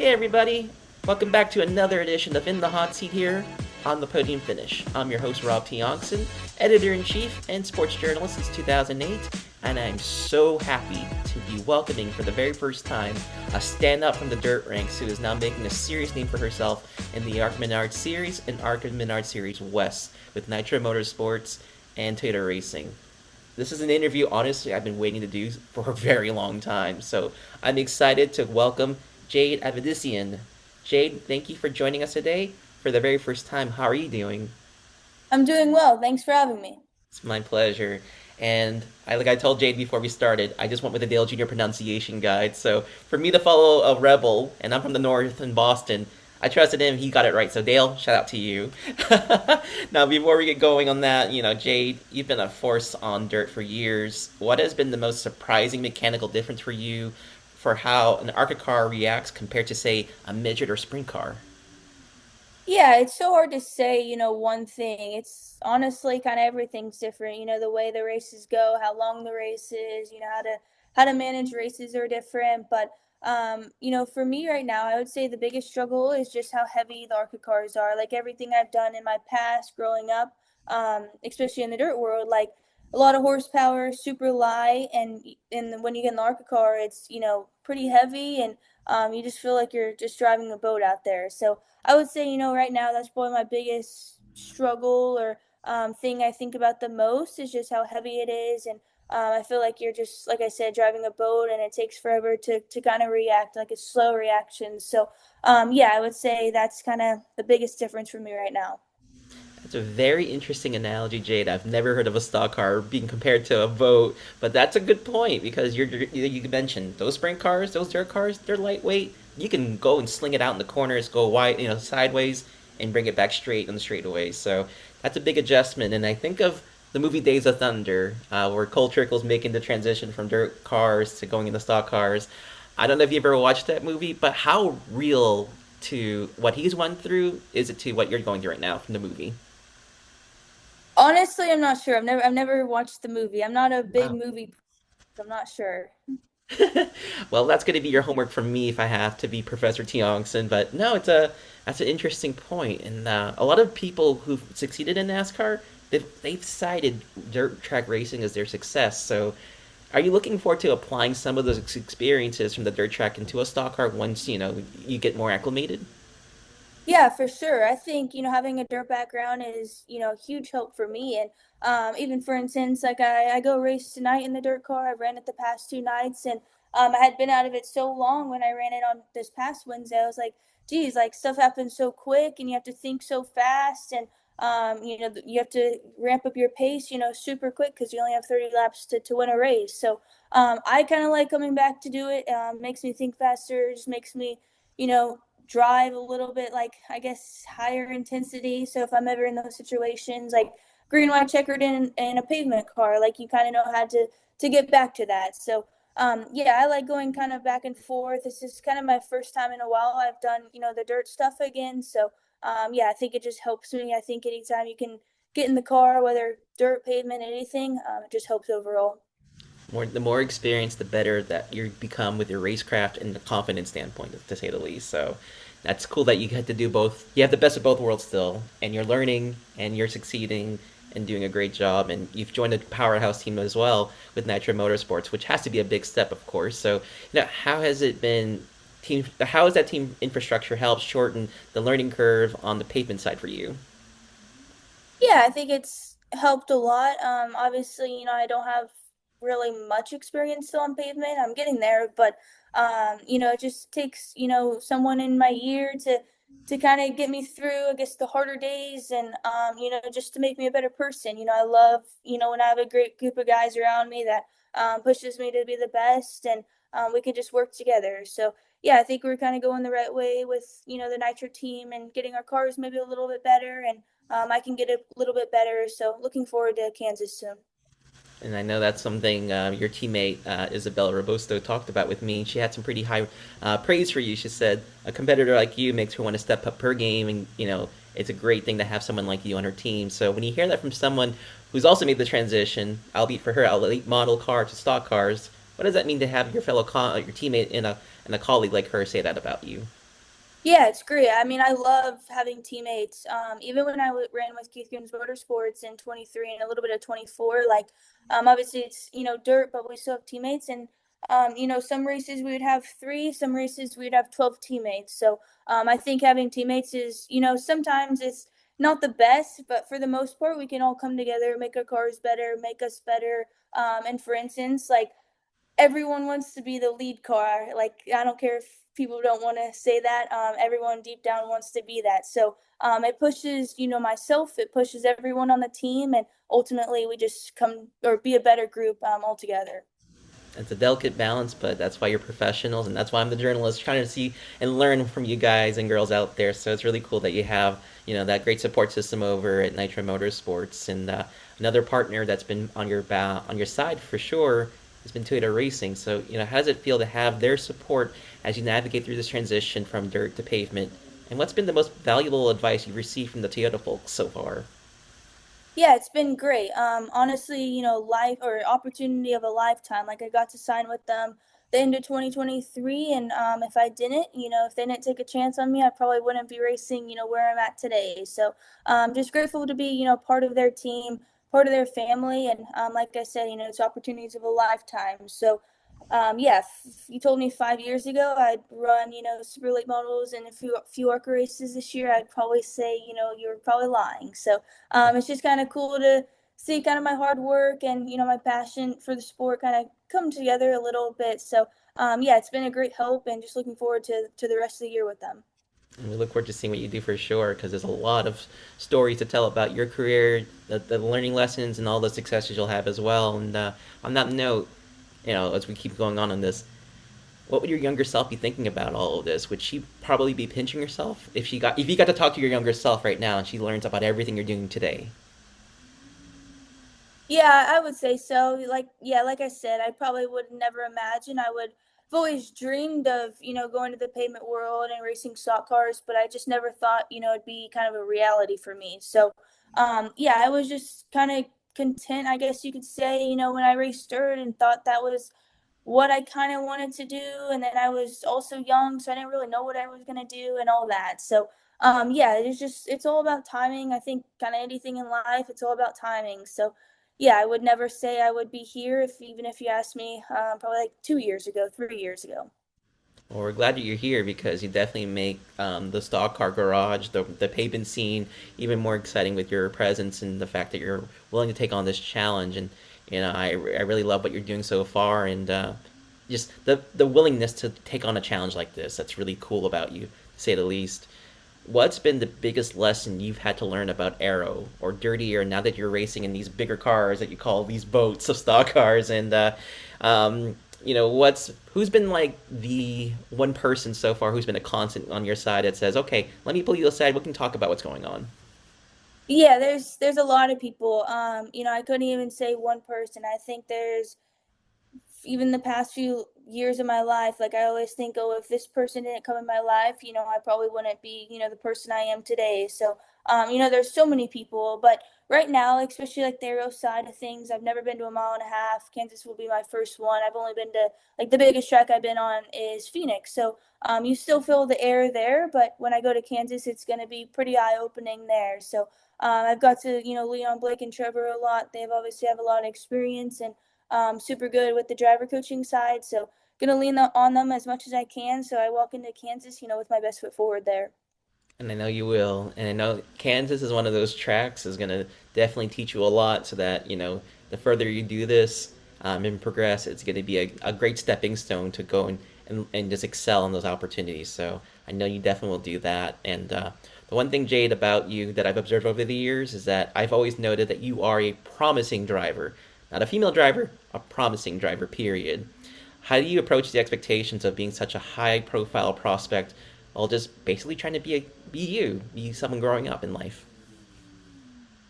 Hey everybody, welcome back to another edition of In the Hot Seat here on the Podium Finish. I'm your host Rob Tiongson, Editor-in-Chief and Sports Journalist since 2008, and I'm so happy to be welcoming for the very first time a standout from the dirt ranks who is now making a serious name for herself in the ARCA Menards Series and ARCA Menards Series West with Nitro Motorsports and Toyota Racing. This is an interview, honestly, I've been waiting to do for a very long time, so I'm excited to welcome Jade Avedisian. Jade, thank you for joining us today for the very first time. How are you doing? I'm doing well. Thanks for having me. It's my pleasure. And like I told Jade before we started, I just went with the Dale Jr. pronunciation guide. So for me to follow a rebel, and I'm from the north in Boston, I trusted him. He got it right. So Dale, shout out to you. Now, before we get going on that, Jade, you've been a force on dirt for years. What has been the most surprising mechanical difference for you for how an ARCA car reacts compared to, say, a midget or sprint car? Yeah, it's so hard to say, one thing. It's honestly kind of everything's different. The way the races go, how long the race is, how to manage races are different. But for me right now, I would say the biggest struggle is just how heavy the ARCA cars are. Like everything I've done in my past growing up, especially in the dirt world, like a lot of horsepower, super light, and when you get in the ARCA car, it's pretty heavy, and you just feel like you're just driving a boat out there. So I would say, right now that's probably my biggest struggle or thing I think about the most is just how heavy it is. And I feel like you're just, like I said, driving a boat and it takes forever to kind of react, like a slow reaction. So, yeah, I would say that's kind of the biggest difference for me right now. That's a very interesting analogy, Jade. I've never heard of a stock car being compared to a boat, but that's a good point because you mentioned those sprint cars, those dirt cars, they're lightweight. You can go and sling it out in the corners, go wide, sideways, and bring it back straight on the straightaway. So that's a big adjustment. And I think of the movie Days of Thunder, where Cole Trickle's making the transition from dirt cars to going into stock cars. I don't know if you ever watched that movie, but how real to what he's went through is it to what you're going through right now from the movie? Honestly, I'm not sure. I've never watched the movie. I'm not a big Wow. movie, so I'm not sure. Well, that's going to be your homework from me if I have to be Professor Tiongson. But no, that's an interesting point, and a lot of people who've succeeded in NASCAR, they've cited dirt track racing as their success. So, are you looking forward to applying some of those experiences from the dirt track into a stock car once you get more acclimated? Yeah, for sure. I think, having a dirt background is, a huge help for me. And even for instance, like I go race tonight in the dirt car. I ran it the past 2 nights, and I had been out of it so long when I ran it on this past Wednesday. I was like, geez, like stuff happens so quick and you have to think so fast, and you have to ramp up your pace, super quick because you only have 30 laps to win a race. So I kind of like coming back to do it. Makes me think faster, just makes me, you know, drive a little bit, like I guess higher intensity. So if I'm ever in those situations, like green, white, checkered in a pavement car, like you kind of know how to get back to that. So yeah, I like going kind of back and forth. This is kind of my first time in a while I've done the dirt stuff again. So yeah, I think it just helps me. I think anytime you can get in the car, whether dirt, pavement, anything, it just helps overall. The more experience, the better that you become with your racecraft and the confidence standpoint, to say the least. So that's cool that you get to do both. You have the best of both worlds still, and you're learning and you're succeeding and doing a great job. And you've joined a powerhouse team as well with Nitro Motorsports, which has to be a big step, of course. So, how has it been? How has that team infrastructure helped shorten the learning curve on the pavement side for you? Yeah, I think it's helped a lot. Obviously, I don't have really much experience still on pavement. I'm getting there, but it just takes, someone in my ear to kind of get me through, I guess, the harder days, and just to make me a better person. I love, when I have a great group of guys around me that pushes me to be the best, and we can just work together. So yeah, I think we're kind of going the right way with, the Nitro team and getting our cars maybe a little bit better, and I can get a little bit better. So looking forward to Kansas soon. And I know that's something your teammate Isabella Robusto talked about with me. She had some pretty high praise for you. She said a competitor like you makes her want to step up her game, and it's a great thing to have someone like you on her team. So when you hear that from someone who's also made the transition, albeit for her, a late model car to stock cars, what does that mean to have your your teammate and a colleague like her say that about you? Yeah, it's great. I mean, I love having teammates. Even when I ran with Keith Goons Motorsports in 23 and a little bit of 24, like, obviously it's, dirt, but we still have teammates. And, some races we would have three, some races we'd have 12 teammates. So, I think having teammates is, sometimes it's not the best, but for the most part, we can all come together, make our cars better, make us better. And for instance, like, everyone wants to be the lead car. Like, I don't care if people don't want to say that. Everyone deep down wants to be that. So it pushes, myself. It pushes everyone on the team, and ultimately we just come or be a better group altogether. It's a delicate balance, but that's why you're professionals, and that's why I'm the journalist trying to see and learn from you guys and girls out there. So it's really cool that you have, that great support system over at Nitro Motorsports, and another partner that's been on your side for sure has been Toyota Racing. So how does it feel to have their support as you navigate through this transition from dirt to pavement? And what's been the most valuable advice you've received from the Toyota folks so far? Yeah, it's been great. Honestly, life or opportunity of a lifetime. Like, I got to sign with them the end of 2023, and if I didn't, if they didn't take a chance on me, I probably wouldn't be racing, where I'm at today. So, just grateful to be, part of their team, part of their family, and like I said, it's opportunities of a lifetime. So, yeah, if you told me 5 years ago I'd run, super late models and a few ARCA races this year, I'd probably say, you were probably lying. So it's just kind of cool to see kind of my hard work and my passion for the sport kind of come together a little bit. So yeah, it's been a great help, and just looking forward to the rest of the year with them. And we look forward to seeing what you do for sure, because there's a lot of stories to tell about your career, the learning lessons, and all the successes you'll have as well. And on that note, as we keep going on this, what would your younger self be thinking about all of this? Would she probably be pinching herself if you got to talk to your younger self right now and she learns about everything you're doing today? Yeah, I would say so. Like, yeah, like I said, I probably would never imagine. I've always dreamed of, going to the pavement world and racing stock cars, but I just never thought, it'd be kind of a reality for me. So, yeah, I was just kind of content, I guess you could say, when I raced dirt, and thought that was what I kind of wanted to do. And then I was also young, so I didn't really know what I was going to do and all that. So, yeah, it's all about timing. I think kind of anything in life, it's all about timing. So, yeah, I would never say I would be here even if you asked me, probably like 2 years ago, 3 years ago. Well, we're glad that you're here because you definitely make the stock car garage, the pavement scene, even more exciting with your presence and the fact that you're willing to take on this challenge. And I really love what you're doing so far, and just the willingness to take on a challenge like this. That's really cool about you, to say the least. What's been the biggest lesson you've had to learn about aero or dirty air now that you're racing in these bigger cars that you call these boats of stock cars? And um, who's been like the one person so far who's been a constant on your side that says, okay, let me pull you aside, we can talk about what's going on. Yeah, there's a lot of people. I couldn't even say one person. I think there's even the past few years of my life, like, I always think, oh, if this person didn't come in my life, I probably wouldn't be, the person I am today. So, there's so many people, but right now, like, especially like the aero side of things, I've never been to a mile and a half. Kansas will be my first one. I've only been to, like, the biggest track I've been on is Phoenix. So, you still feel the air there, but when I go to Kansas, it's going to be pretty eye opening there. So, I've got to, lean on Blake and Trevor a lot. They've obviously have a lot of experience, and super good with the driver coaching side. So, gonna lean on them as much as I can. So I walk into Kansas, with my best foot forward there. And I know you will. And I know Kansas is one of those tracks is going to definitely teach you a lot so that, the further you do this and progress, it's going to be a great stepping stone to go and just excel in those opportunities. So I know you definitely will do that. And the one thing, Jade, about you that I've observed over the years is that I've always noted that you are a promising driver. Not a female driver, a promising driver, period. How do you approach the expectations of being such a high profile prospect while just basically trying to be someone growing up in life?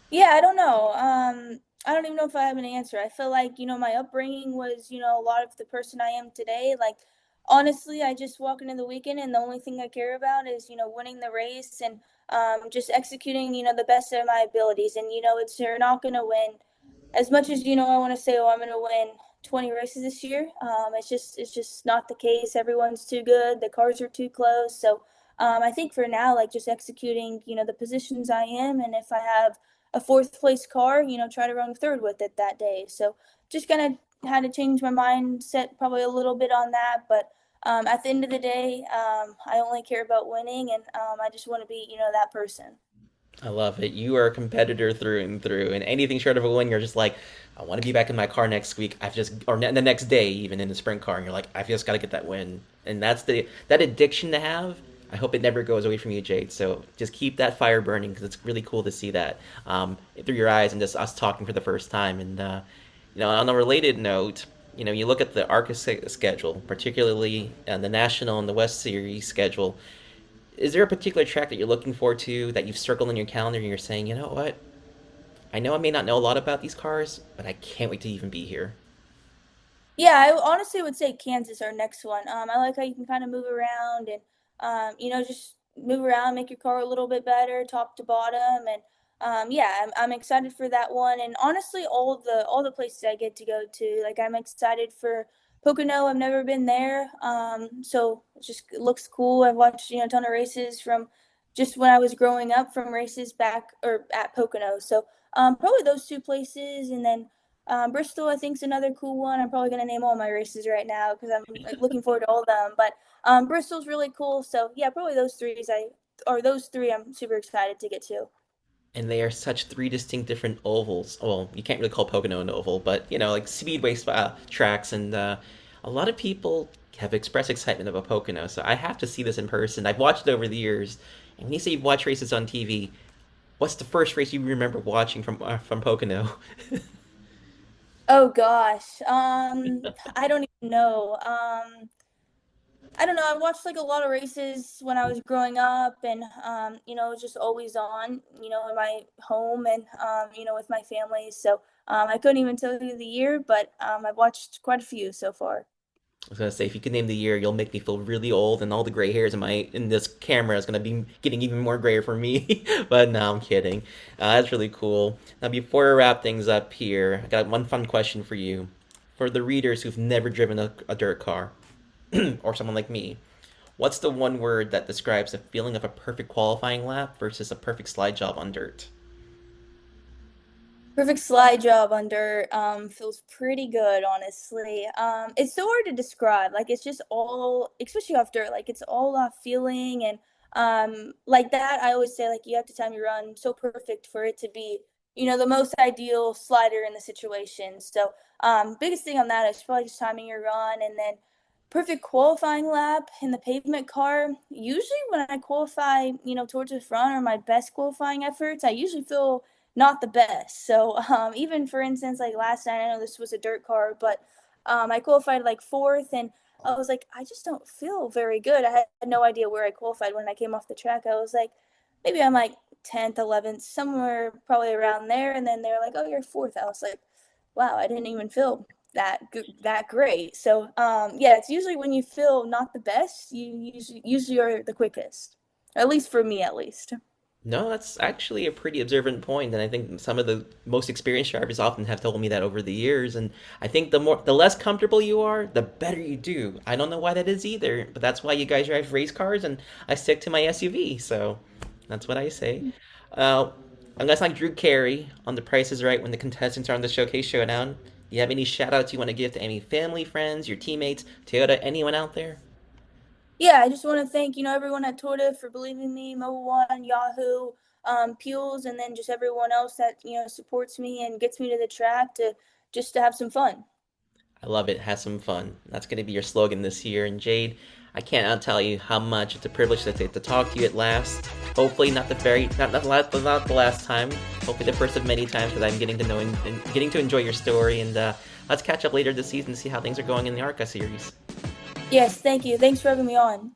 Yeah, I don't know. I don't even know if I have an answer. I feel like, my upbringing was, a lot of the person I am today. Like, honestly, I just walk into the weekend, and the only thing I care about is, winning the race, and just executing, the best of my abilities. And, you're not going to win as much as, I want to say, oh, I'm going to win 20 races this year. It's just not the case. Everyone's too good. The cars are too close. So, I think for now, like just executing, the positions I am, and if I have a fourth place car, try to run third with it that day. So just kind of had to change my mindset probably a little bit on that, but at the end of the day, I only care about winning, and I just want to be, that person. I love it. You are a competitor through and through, and anything short of a win, you're just like, I want to be back in my car next week. I've just, or the next day, even in the sprint car, and you're like, I've just got to get that win, and that's that addiction to have. I hope it never goes away from you, Jade. So just keep that fire burning because it's really cool to see that through your eyes and just us talking for the first time. And on a related note, you look at the ARCA schedule, particularly the National and the West Series schedule. Is there a particular track that you're looking forward to that you've circled in your calendar and you're saying, you know what? I know I may not know a lot about these cars, but I can't wait to even be here. Yeah, I honestly would say Kansas our next one. I like how you can kind of move around and just move around, make your car a little bit better, top to bottom, and yeah, I'm excited for that one. And honestly, all the places I get to go to, like I'm excited for Pocono. I've never been there, so it looks cool. I've watched a ton of races from just when I was growing up, from races back or at Pocono. So probably those two places, and then Bristol, I think, is another cool one. I'm probably going to name all my races right now because I'm like, looking forward to all of them. But Bristol's really cool. So yeah, probably those three I'm super excited to get to. And they are such three distinct different ovals. Well, you can't really call Pocono an oval, but like speedway tracks, and a lot of people have expressed excitement about Pocono. So I have to see this in person. I've watched it over the years, and when you say you've watched races on TV, what's the first race you remember watching from Pocono? Oh gosh, I don't even know. I don't know. I watched like a lot of races when I was growing up, and it was just always on, in my home and with my family. So I couldn't even tell you the year, but I've watched quite a few so far. I was gonna say, if you could name the year, you'll make me feel really old, and all the gray hairs in this camera is gonna be getting even more grayer for me. But no, I'm kidding. That's really cool. Now, before we wrap things up here, I got one fun question for you. For the readers who've never driven a dirt car, or someone like me, what's the one word that describes the feeling of a perfect qualifying lap versus a perfect slide job on dirt? Perfect slide job under feels pretty good, honestly. It's so hard to describe. Like it's just all, especially after, like it's all off feeling and like that. I always say like you have to time your run so perfect for it to be, the most ideal slider in the situation. So biggest thing on that is probably just timing your run, and then perfect qualifying lap in the pavement car. Usually when I qualify, towards the front or my best qualifying efforts, I usually feel not the best. So even for instance, like last night, I know this was a dirt car, but I qualified like fourth, and I was like, I just don't feel very good. I had no idea where I qualified when I came off the track. I was like, maybe I'm like 10th, 11th, somewhere probably around there. And then they're like, oh, you're fourth. I was like, wow, I didn't even feel that great. So yeah, it's usually when you feel not the best, you usually are the quickest. At least for me, at least. No, that's actually a pretty observant point, and I think some of the most experienced drivers often have told me that over the years. And I think the less comfortable you are, the better you do. I don't know why that is either, but that's why you guys drive race cars, and I stick to my SUV. So that's what I say. Uh, Unless like Drew Carey on The Price is Right when the contestants are on the Showcase Showdown, do you have any shout outs you want to give to any family, friends, your teammates, Toyota, anyone out there? Yeah, I just want to thank, everyone at Toyota for believing in me, Mobile One, Yahoo, Peels, and then just everyone else that, supports me and gets me to the track to just to have some fun. I love it. Have some fun. That's going to be your slogan this year. And Jade, I can't tell you how much it's a privilege to talk to you at last. Hopefully, not the last time. Hopefully, the first of many times that I'm getting to know and getting to enjoy your story. And let's catch up later this season to see how things are going in the ARCA series. Yes, thank you. Thanks for having me on.